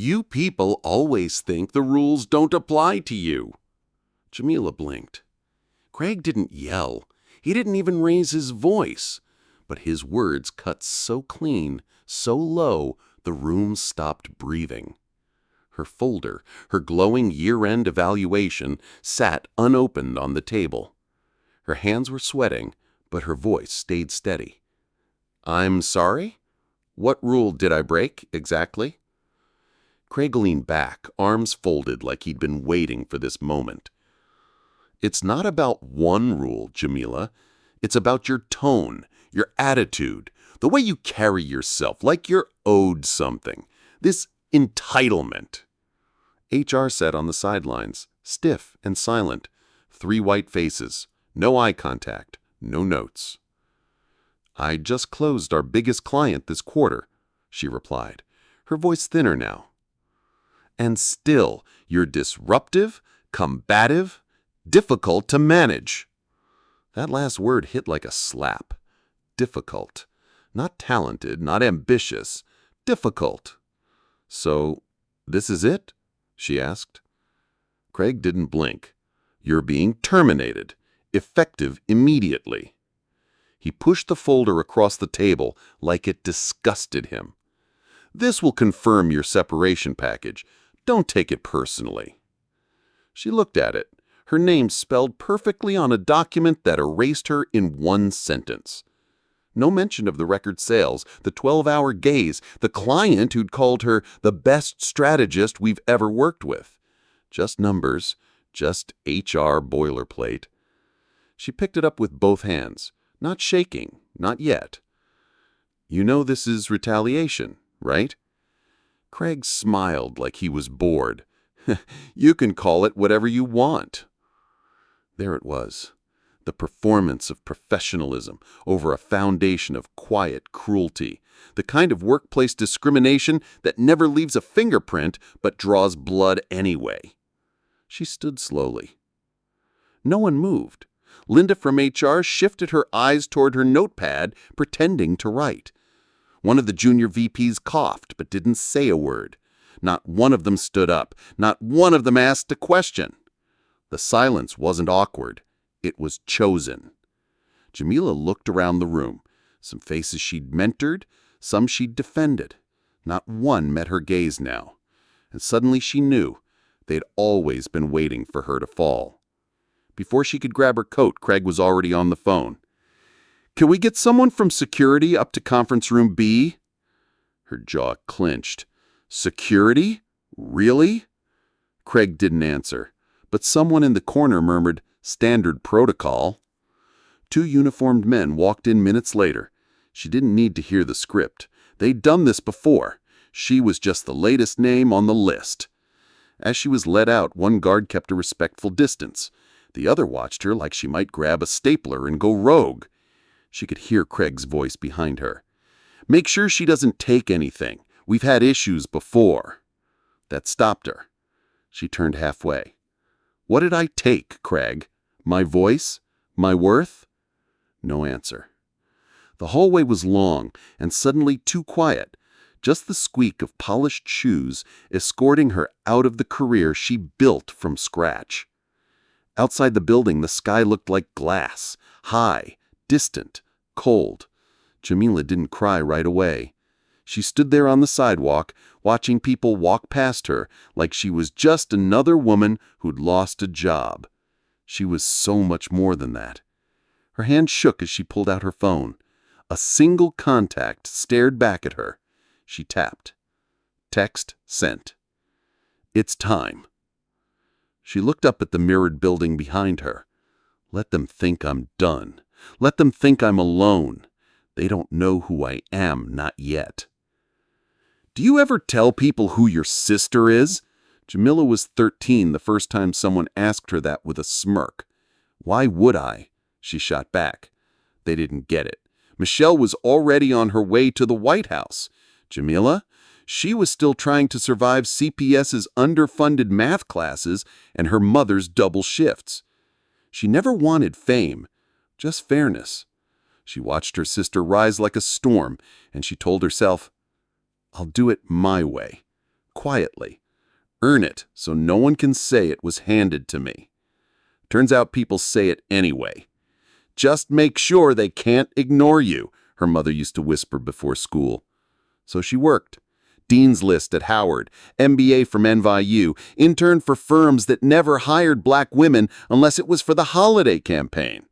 You people always think the rules don't apply to you. Jamila blinked. Craig didn't yell. He didn't even raise his voice. But his words cut so clean, so low, the room stopped breathing. Her folder, her glowing year-end evaluation, sat unopened on the table. Her hands were sweating, but her voice stayed steady. I'm sorry? What rule did I break, exactly? Craig leaned back, arms folded like he'd been waiting for this moment. It's not about one rule, Jamila. It's about your tone, your attitude, the way you carry yourself, like you're owed something. This entitlement. HR sat on the sidelines, stiff and silent. 3 white faces, no eye contact, no notes. I just closed our biggest client this quarter, she replied, her voice thinner now. And still, you're disruptive, combative, difficult to manage. That last word hit like a slap. Difficult. Not talented, not ambitious. Difficult. So, this is it? She asked. Craig didn't blink. You're being terminated. Effective immediately. He pushed the folder across the table like it disgusted him. This will confirm your separation package. Don't take it personally. She looked at it, her name spelled perfectly on a document that erased her in 1 sentence. No mention of the record sales, the 12-hour gaze, the client who'd called her the best strategist we've ever worked with. Just numbers, just HR boilerplate. She picked it up with both hands, not shaking, not yet. You know this is retaliation, right? Craig smiled like he was bored. You can call it whatever you want. There it was. The performance of professionalism over a foundation of quiet cruelty, the kind of workplace discrimination that never leaves a fingerprint but draws blood anyway. She stood slowly. No one moved. Linda from HR shifted her eyes toward her notepad, pretending to write. One of the junior VPs coughed but didn't say a word. Not one of them stood up. Not one of them asked a question. The silence wasn't awkward. It was chosen. Jamila looked around the room. Some faces she'd mentored, some she'd defended. Not one met her gaze now. And suddenly she knew they'd always been waiting for her to fall. Before she could grab her coat, Craig was already on the phone. Can we get someone from security up to conference room B? Her jaw clenched. Security? Really? Craig didn't answer, but someone in the corner murmured, standard protocol. 2 uniformed men walked in minutes later. She didn't need to hear the script. They'd done this before. She was just the latest name on the list. As she was led out, one guard kept a respectful distance. The other watched her like she might grab a stapler and go rogue. She could hear Craig's voice behind her. Make sure she doesn't take anything. We've had issues before. That stopped her. She turned halfway. What did I take, Craig? My voice? My worth? No answer. The hallway was long and suddenly too quiet. Just the squeak of polished shoes escorting her out of the career she built from scratch. Outside the building, the sky looked like glass, high, distant, cold. Jamila didn't cry right away. She stood there on the sidewalk, watching people walk past her like she was just another woman who'd lost a job. She was so much more than that. Her hand shook as she pulled out her phone. A single contact stared back at her. She tapped. Text sent. It's time. She looked up at the mirrored building behind her. Let them think I'm done. Let them think I'm alone. They don't know who I am, not yet. Do you ever tell people who your sister is? Jamila was 13 the first time someone asked her that with a smirk. Why would I? She shot back. They didn't get it. Michelle was already on her way to the White House. Jamila? She was still trying to survive CPS's underfunded math classes and her mother's double shifts. She never wanted fame, just fairness. She watched her sister rise like a storm, and she told herself, I'll do it my way. quietly. Earn it so no one can say it was handed to me. Turns out people say it anyway. Just make sure they can't ignore you, her mother used to whisper before school. So she worked. Dean's List at Howard, MBA from NYU, interned for firms that never hired black women unless it was for the holiday campaign.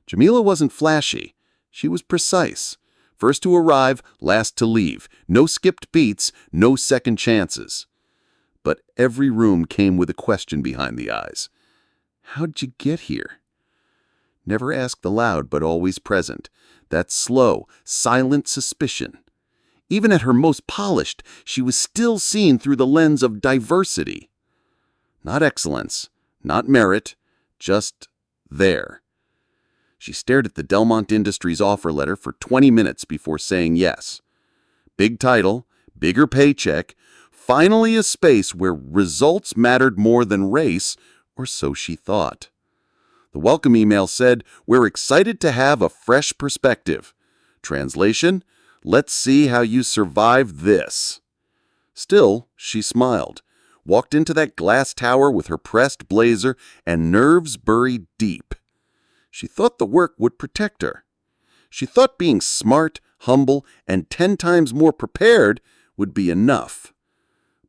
Jamila wasn't flashy. She was precise. First to arrive, last to leave. No skipped beats, no second chances. But every room came with a question behind the eyes. How'd you get here? Never asked aloud, but always present. That slow, silent suspicion. Even at her most polished, she was still seen through the lens of diversity. Not excellence, not merit, just there. She stared at the Delmont Industries offer letter for 20 minutes before saying yes. Big title, bigger paycheck, finally a space where results mattered more than race, or so she thought. The welcome email said, "We're excited to have a fresh perspective." Translation, "Let's see how you survive this." Still, she smiled, walked into that glass tower with her pressed blazer and nerves buried deep. She thought the work would protect her. She thought being smart, humble, and 10 times more prepared would be enough.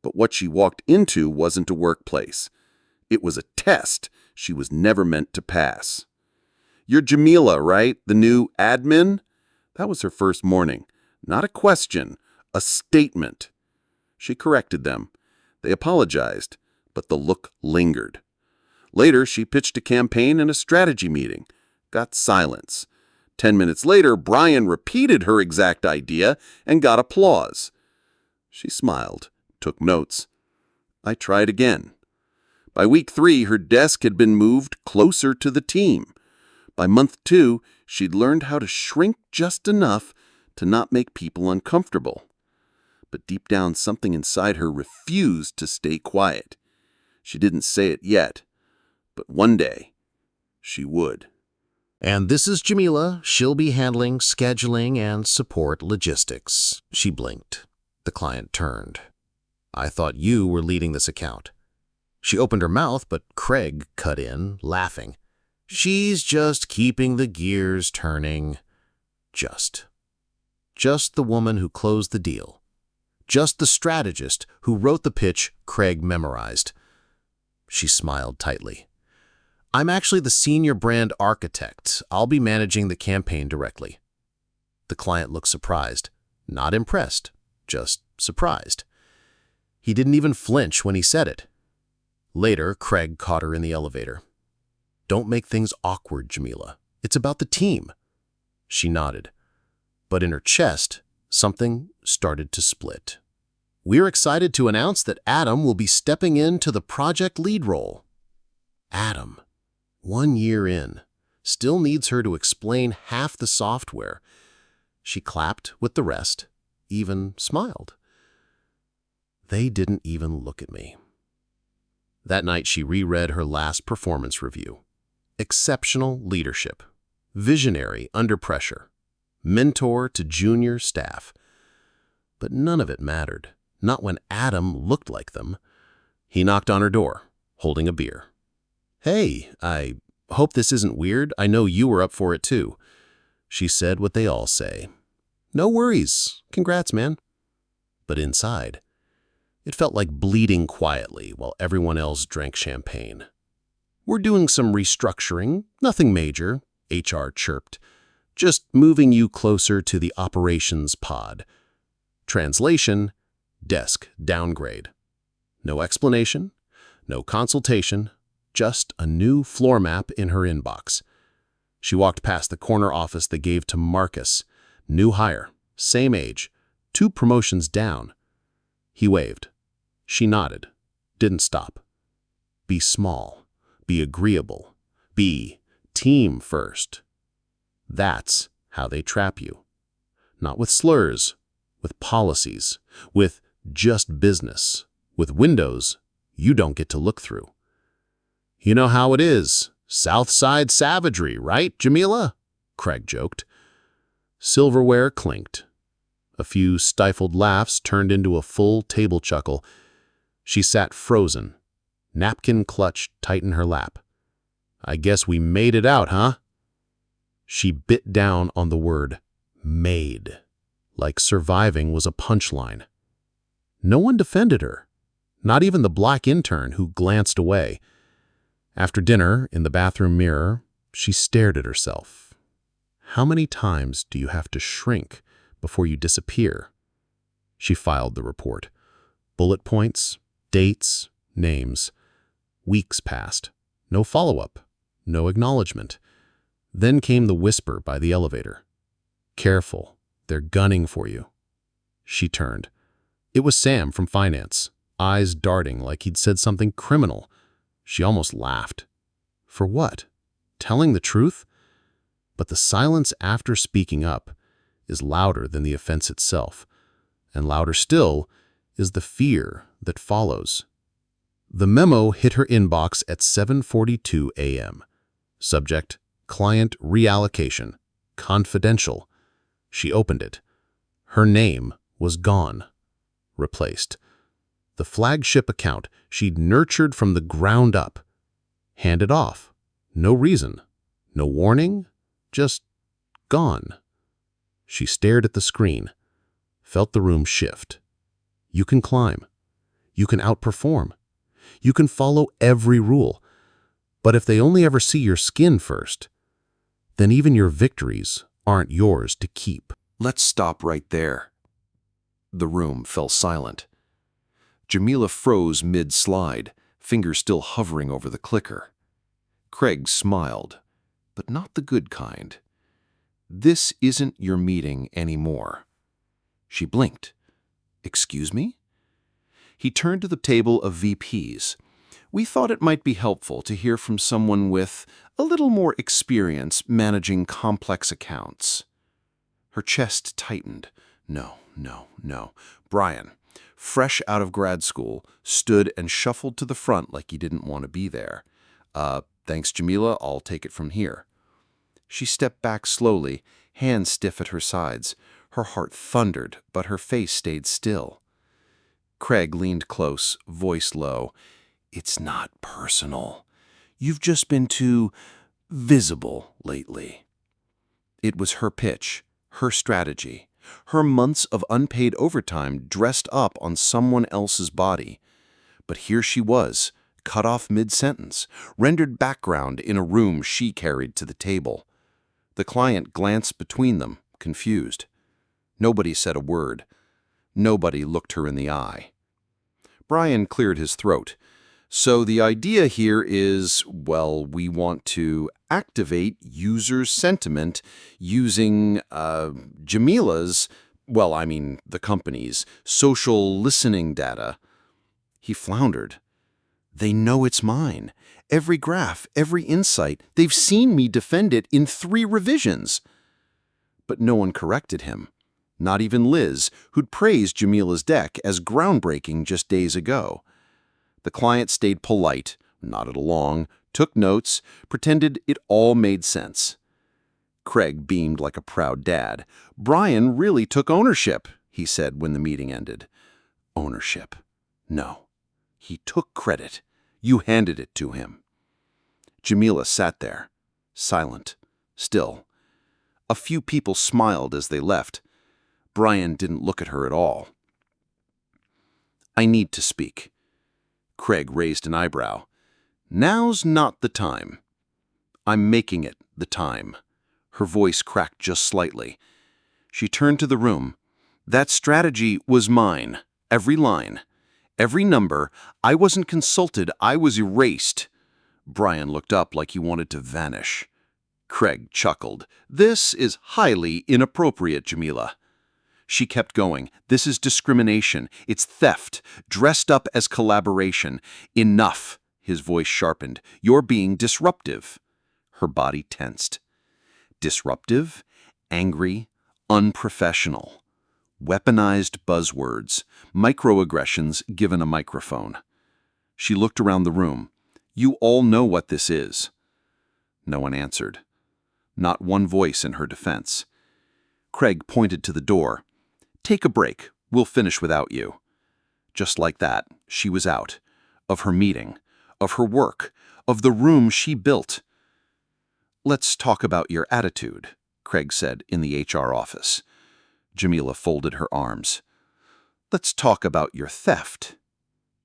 But what she walked into wasn't a workplace. It was a test she was never meant to pass. "You're Jamila, right? The new admin?" That was her first morning. Not a question, a statement. She corrected them. They apologized, but the look lingered. Later, she pitched a campaign and a strategy meeting. Got silence. 10 minutes later, Brian repeated her exact idea and got applause. She smiled, took notes. I tried again. By week 3, her desk had been moved closer to the team. By month 2, she'd learned how to shrink just enough to not make people uncomfortable. But deep down, something inside her refused to stay quiet. She didn't say it yet, but one day, she would. And this is Jamila. She'll be handling scheduling and support logistics. She blinked. The client turned. I thought you were leading this account. She opened her mouth, but Craig cut in, laughing. She's just keeping the gears turning. Just the woman who closed the deal. Just the strategist who wrote the pitch Craig memorized. She smiled tightly. I'm actually the senior brand architect. I'll be managing the campaign directly. The client looked surprised. Not impressed, just surprised. He didn't even flinch when he said it. Later, Craig caught her in the elevator. Don't make things awkward, Jamila. It's about the team. She nodded. But in her chest, something started to split. We're excited to announce that Adam will be stepping into the project lead role. Adam, 1 year in, still needs her to explain half the software. She clapped with the rest, even smiled. They didn't even look at me. That night, she reread her last performance review. Exceptional leadership. Visionary under pressure. Mentor to junior staff. But none of it mattered. Not when Adam looked like them. He knocked on her door, holding a beer. Hey, I hope this isn't weird. I know you were up for it too. She said what they all say. No worries. Congrats, man. But inside, it felt like bleeding quietly while everyone else drank champagne. We're doing some restructuring, nothing major, HR chirped. Just moving you closer to the operations pod. Translation, desk downgrade. No explanation, no consultation, just a new floor map in her inbox. She walked past the corner office that gave to Marcus. New hire, same age, 2 promotions down. He waved. She nodded, didn't stop. Be small, be agreeable, be team first. That's how they trap you. Not with slurs, with policies, with just business, with windows you don't get to look through. You know how it is, South Side savagery, right, Jamila? Craig joked. Silverware clinked. A few stifled laughs turned into a full table chuckle, She sat frozen, napkin clutched tight in her lap. "I guess we made it out, huh?" She bit down on the word made, like surviving was a punchline. No one defended her, not even the black intern who glanced away. After dinner, in the bathroom mirror, she stared at herself. How many times do you have to shrink before you disappear? She filed the report. Bullet points, dates, names. Weeks passed. No follow-up, no acknowledgement. Then came the whisper by the elevator. "Careful, they're gunning for you." She turned. It was Sam from finance, eyes darting like he'd said something criminal. She almost laughed. For what? Telling the truth? But the silence after speaking up is louder than the offense itself, and louder still is the fear that follows. The memo hit her inbox at 7:42 a.m. Subject: Client reallocation. Confidential. She opened it. Her name was gone. Replaced. The flagship account she'd nurtured from the ground up. Handed off. No reason. No warning. Just gone. She stared at the screen. Felt the room shift. You can climb. You can outperform. You can follow every rule. But if they only ever see your skin first, then even your victories aren't yours to keep. Let's stop right there. The room fell silent. Jamila froze mid-slide, fingers still hovering over the clicker. Craig smiled, but not the good kind. "This isn't your meeting anymore." She blinked. "Excuse me?" He turned to the table of VPs. "We thought it might be helpful to hear from someone with a little more experience managing complex accounts." Her chest tightened. No. Brian, fresh out of grad school, stood and shuffled to the front like he didn't want to be there. Thanks, Jamila, I'll take it from here." She stepped back slowly, hands stiff at her sides. Her heart thundered, but her face stayed still. Craig leaned close, voice low. "It's not personal. You've just been too visible lately." It was her pitch, her strategy, her months of unpaid overtime dressed up on someone else's body. But here she was, cut off mid-sentence, rendered background in a room she carried to the table. The client glanced between them, confused. Nobody said a word. Nobody looked her in the eye. Brian cleared his throat. "So the idea here is, well, we want to activate user sentiment using Jamila's, the company's, social listening data." He floundered. "They know it's mine. Every graph, every insight. They've seen me defend it in 3 revisions." But no one corrected him. Not even Liz, who'd praised Jamila's deck as groundbreaking just days ago. The client stayed polite, nodded along, took notes, pretended it all made sense. Craig beamed like a proud dad. "Brian really took ownership," he said when the meeting ended. "Ownership? No. He took credit. You handed it to him." Jamila sat there, silent, still. A few people smiled as they left. Brian didn't look at her at all. "I need to speak." Craig raised an eyebrow. "Now's not the time." "I'm making it the time." Her voice cracked just slightly. She turned to the room. "That strategy was mine. Every line. Every number. I wasn't consulted. I was erased." Brian looked up like he wanted to vanish. Craig chuckled. "This is highly inappropriate, Jamila." She kept going. "This is discrimination. It's theft, dressed up as collaboration. Enough." His voice sharpened. "You're being disruptive." Her body tensed. Disruptive, angry, unprofessional. Weaponized buzzwords, microaggressions given a microphone. She looked around the room. "You all know what this is." No one answered. Not one voice in her defense. Craig pointed to the door. "Take a break. We'll finish without you." Just like that, She was out. Of her meeting. Of her work. Of the room she built. "Let's talk about your attitude," Craig said in the HR office. Jamila folded her arms. "Let's talk about your theft."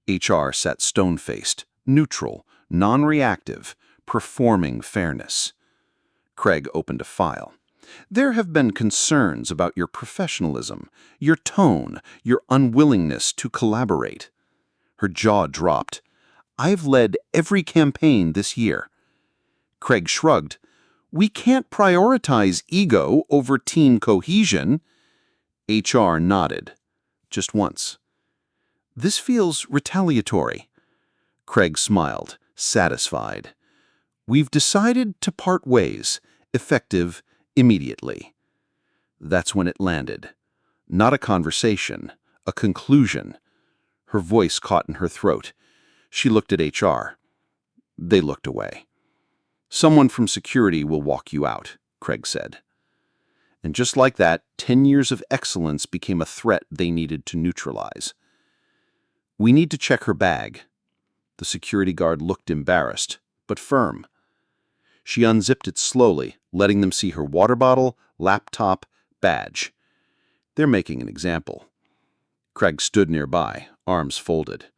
HR sat stone-faced, neutral, non-reactive, performing fairness. Craig opened a file. "There have been concerns about your professionalism, your tone, your unwillingness to collaborate." Her jaw dropped. "I've led every campaign this year." Craig shrugged. "We can't prioritize ego over team cohesion." HR nodded. Just once. "This feels retaliatory." Craig smiled, satisfied. "We've decided to part ways, effective immediately." That's when it landed. Not a conversation, a conclusion. Her voice caught in her throat. She looked at HR. They looked away. "Someone from security will walk you out," Craig said. And just like that, 10 years of excellence became a threat they needed to neutralize. "We need to check her bag." The security guard looked embarrassed, but firm. She unzipped it slowly, letting them see her water bottle, laptop, badge. "They're making an example." Craig stood nearby, arms folded.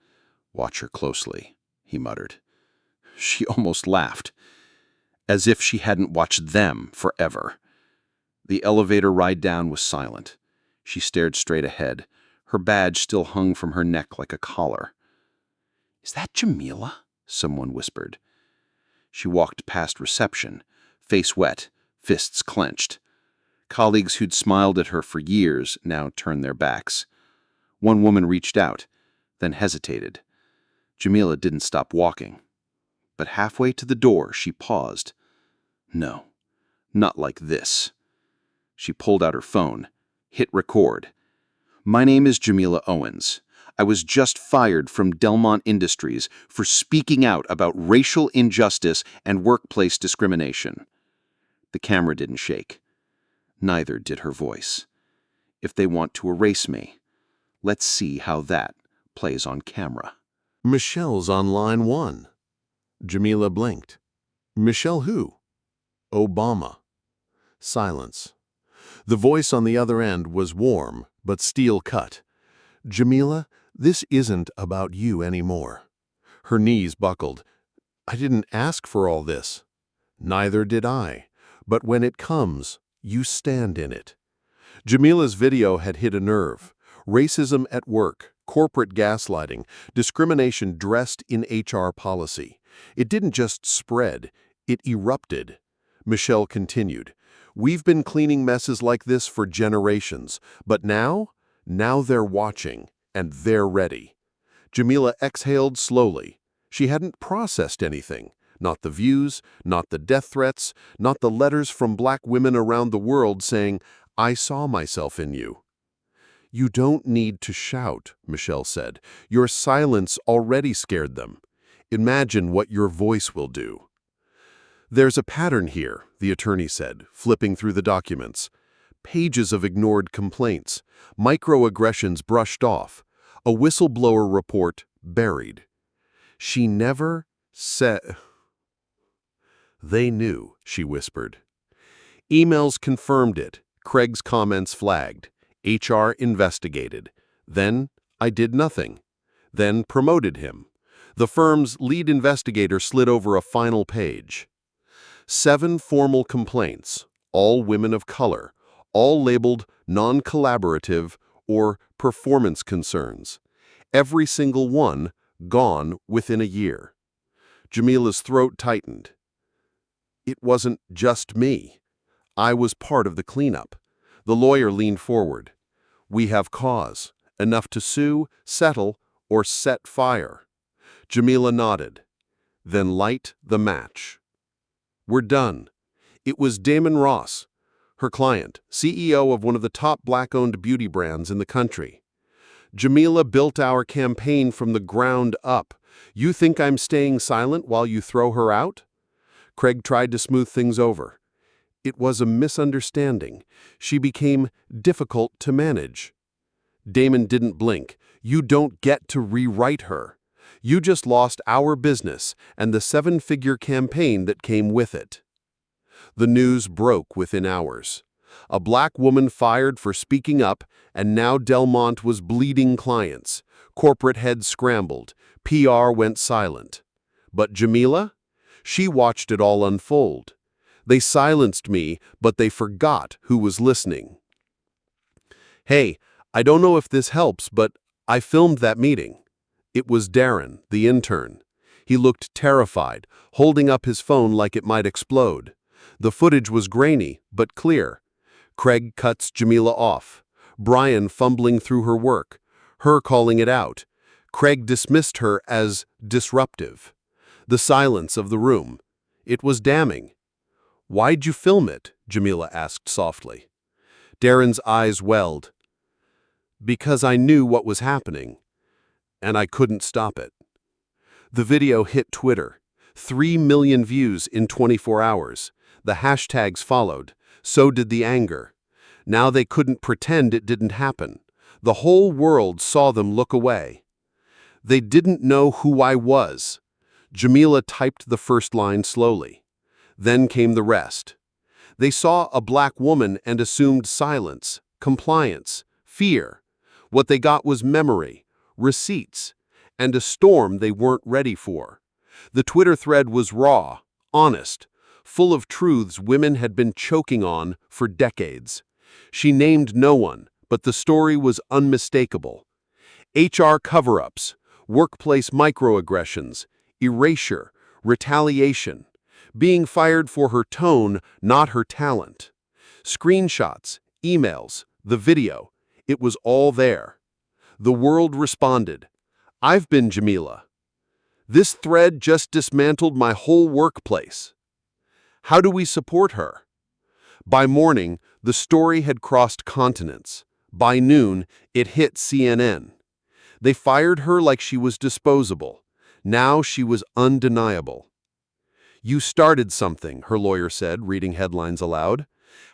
"Watch her closely," he muttered. She almost laughed, as if she hadn't watched them forever. The elevator ride down was silent. She stared straight ahead. Her badge still hung from her neck like a collar. "Is that Jamila?" someone whispered. She walked past reception, face wet, fists clenched. Colleagues who'd smiled at her for years now turned their backs. One woman reached out, then hesitated. Jamila didn't stop walking. But halfway to the door, she paused. "No, not like this." She pulled out her phone, hit record. "My name is Jamila Owens. I was just fired from Delmont Industries for speaking out about racial injustice and workplace discrimination." The camera didn't shake. Neither did her voice. "If they want to erase me, let's see how that plays on camera." "Michelle's on line 1. Jamila blinked. "Michelle who?" "Obama." Silence. The voice on the other end was warm, but steel-cut. "Jamila, this isn't about you anymore." Her knees buckled. "I didn't ask for all this." "Neither did I. But when it comes, you stand in it." Jamila's video had hit a nerve. Racism at work, corporate gaslighting, discrimination dressed in HR policy. It didn't just spread, it erupted. Michelle continued. "We've been cleaning messes like this for generations, but now they're watching, and they're ready." Jamila exhaled slowly. She hadn't processed anything. Not the views, not the death threats, not the letters from black women around the world saying, "I saw myself in you." "You don't need to shout," Michelle said. "Your silence already scared them. Imagine what your voice will do." "There's a pattern here," the attorney said, flipping through the documents. Pages of ignored complaints, microaggressions brushed off, a whistleblower report buried. She never said... "They knew," she whispered. Emails confirmed it. Craig's comments flagged. HR investigated. Then I did nothing. Then promoted him. The firm's lead investigator slid over a final page. 7 formal complaints, all women of color, all labeled non-collaborative or performance concerns. Every single one gone within a year. Jamila's throat tightened. It wasn't just me. I was part of the cleanup. The lawyer leaned forward. "We have cause, enough to sue, settle, or set fire." Jamila nodded. "Then light the match." "We're done." It was Damon Ross, her client, CEO of one of the top black-owned beauty brands in the country. "Jamila built our campaign from the ground up. You think I'm staying silent while you throw her out?" Craig tried to smooth things over. "It was a misunderstanding. She became difficult to manage." Damon didn't blink. "You don't get to rewrite her. You just lost our business and the seven-figure campaign that came with it." The news broke within hours. A black woman fired for speaking up, and now Delmont was bleeding clients. Corporate heads scrambled. PR went silent. But Jamila? She watched it all unfold. "They silenced me, but they forgot who was listening." "Hey, I don't know if this helps, but I filmed that meeting." It was Darren, the intern. He looked terrified, holding up his phone like it might explode. The footage was grainy, but clear. Craig cuts Jamila off. Brian fumbling through her work. Her calling it out. Craig dismissed her as disruptive. The silence of the room. It was damning. "Why'd you film it?" Jamila asked softly. Darren's eyes welled. "Because I knew what was happening, and I couldn't stop it." The video hit Twitter. 3 million views in 24 hours. The hashtags followed. So did the anger. Now they couldn't pretend it didn't happen. The whole world saw them look away. "They didn't know who I was." Jamila typed the first line slowly. Then came the rest. "They saw a black woman and assumed silence, compliance, fear. What they got was memory, receipts, and a storm they weren't ready for." The Twitter thread was raw, honest, full of truths women had been choking on for decades. She named no one, but the story was unmistakable. HR cover-ups, workplace microaggressions, erasure, retaliation, being fired for her tone, not her talent. Screenshots, emails, the video, it was all there. The world responded. "I've been Jamila. This thread just dismantled my whole workplace. How do we support her?" By morning, the story had crossed continents. By noon, it hit CNN. They fired her like she was disposable. Now she was undeniable. "You started something," her lawyer said, reading headlines aloud.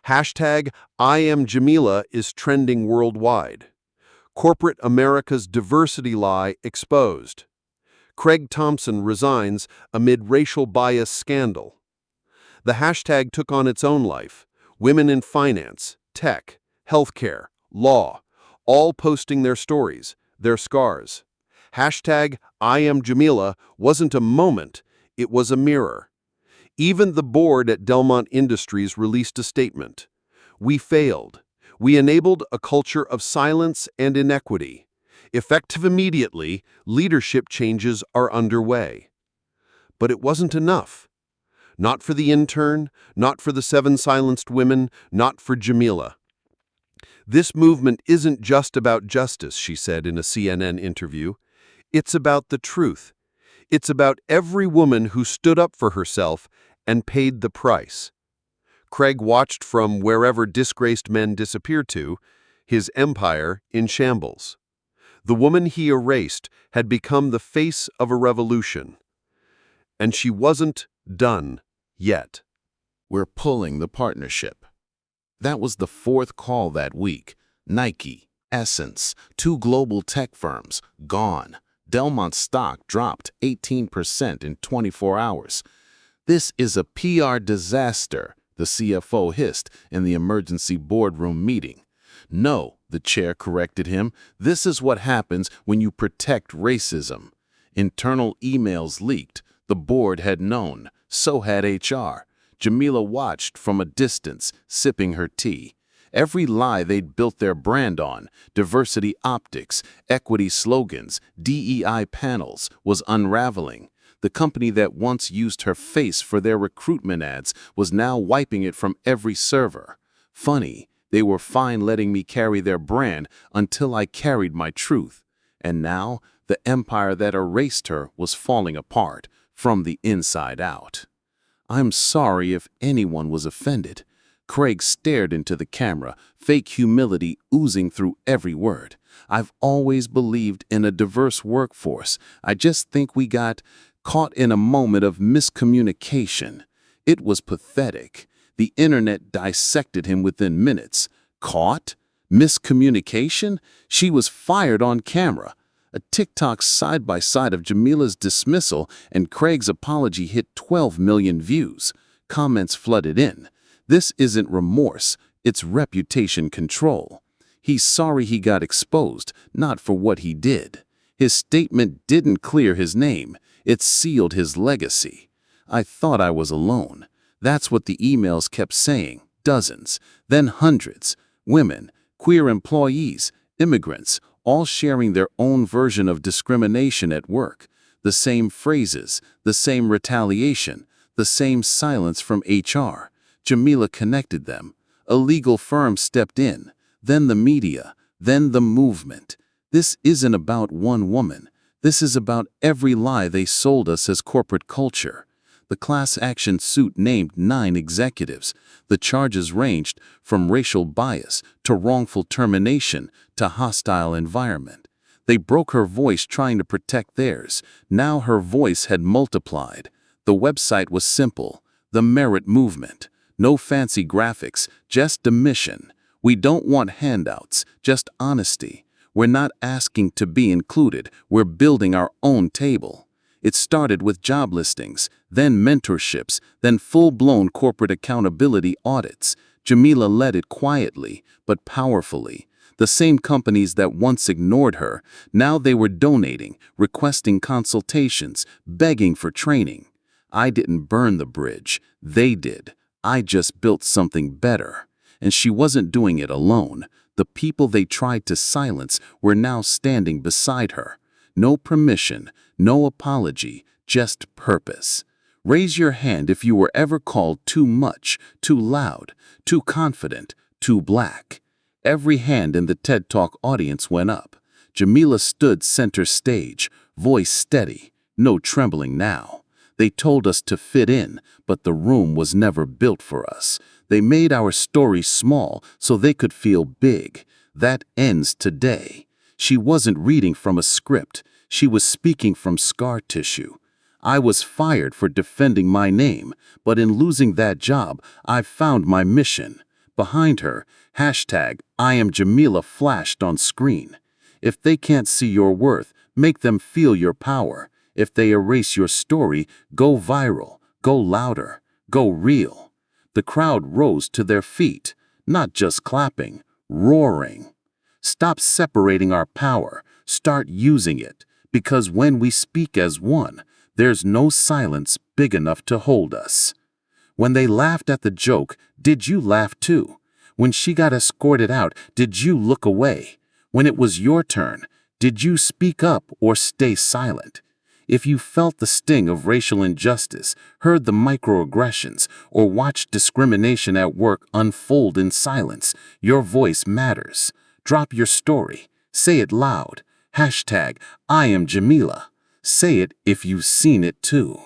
Hashtag "I am Jamila" is trending worldwide. Corporate America's diversity lie exposed. Craig Thompson resigns amid racial bias scandal. The hashtag took on its own life. Women in finance, tech, healthcare, law, all posting their stories, their scars. Hashtag "I am Jamila" wasn't a moment, it was a mirror. Even the board at Delmont Industries released a statement. "We failed. We enabled a culture of silence and inequity. Effective immediately, leadership changes are underway." But it wasn't enough. Not for the intern, not for the 7 silenced women, not for Jamila. "This movement isn't just about justice," she said in a CNN interview. "It's about the truth. It's about every woman who stood up for herself and paid the price." Craig watched from wherever disgraced men disappeared to, his empire in shambles. The woman he erased had become the face of a revolution. And she wasn't done yet. "We're pulling the partnership." That was the 4th call that week. Nike, Essence, 2 global tech firms, gone. Delmont's stock dropped 18% in 24 hours. "This is a PR disaster," the CFO hissed in the emergency boardroom meeting. "No," the chair corrected him, "this is what happens when you protect racism." Internal emails leaked. The board had known. So had HR. Jamila watched from a distance, sipping her tea. Every lie they'd built their brand on, diversity optics, equity slogans, DEI panels, was unraveling. The company that once used her face for their recruitment ads was now wiping it from every server. Funny, they were fine letting me carry their brand until I carried my truth. And now, the empire that erased her was falling apart, from the inside out. "I'm sorry if anyone was offended." Craig stared into the camera, fake humility oozing through every word. "I've always believed in a diverse workforce. I just think we got caught in a moment of miscommunication." It was pathetic. The internet dissected him within minutes. Caught? Miscommunication? She was fired on camera. A TikTok side-by-side of Jamila's dismissal and Craig's apology hit 12 million views. Comments flooded in. This isn't remorse, it's reputation control. He's sorry he got exposed, not for what he did. His statement didn't clear his name, it sealed his legacy. I thought I was alone. That's what the emails kept saying. Dozens, then hundreds. Women, queer employees, immigrants, all sharing their own version of discrimination at work. The same phrases, the same retaliation, the same silence from HR. Jamila connected them. A legal firm stepped in, then the media, then the movement. This isn't about one woman. This is about every lie they sold us as corporate culture. The class action suit named 9 executives. The charges ranged from racial bias to wrongful termination to hostile environment. They broke her voice trying to protect theirs. Now her voice had multiplied. The website was simple. The Merit Movement. No fancy graphics, just a mission. We don't want handouts, just honesty. We're not asking to be included. We're building our own table. It started with job listings, then mentorships, then full-blown corporate accountability audits. Jamila led it quietly, but powerfully. The same companies that once ignored her, now they were donating, requesting consultations, begging for training. I didn't burn the bridge. They did. I just built something better. And she wasn't doing it alone. The people they tried to silence were now standing beside her. No permission, no apology, just purpose. Raise your hand if you were ever called too much, too loud, too confident, too black. Every hand in the TED Talk audience went up. Jamila stood center stage, voice steady, no trembling now. They told us to fit in, but the room was never built for us. They made our story small so they could feel big. That ends today. She wasn't reading from a script. She was speaking from scar tissue. I was fired for defending my name, but in losing that job, I found my mission. Behind her, #IamJamila flashed on screen. If they can't see your worth, make them feel your power. If they erase your story, go viral, go louder, go real. The crowd rose to their feet, not just clapping, roaring. Stop separating our power, start using it, because when we speak as one, there's no silence big enough to hold us. When they laughed at the joke, did you laugh too? When she got escorted out, did you look away? When it was your turn, did you speak up or stay silent? If you felt the sting of racial injustice, heard the microaggressions, or watched discrimination at work unfold in silence, your voice matters. Drop your story. Say it loud. #IamJamila. Say it if you've seen it too.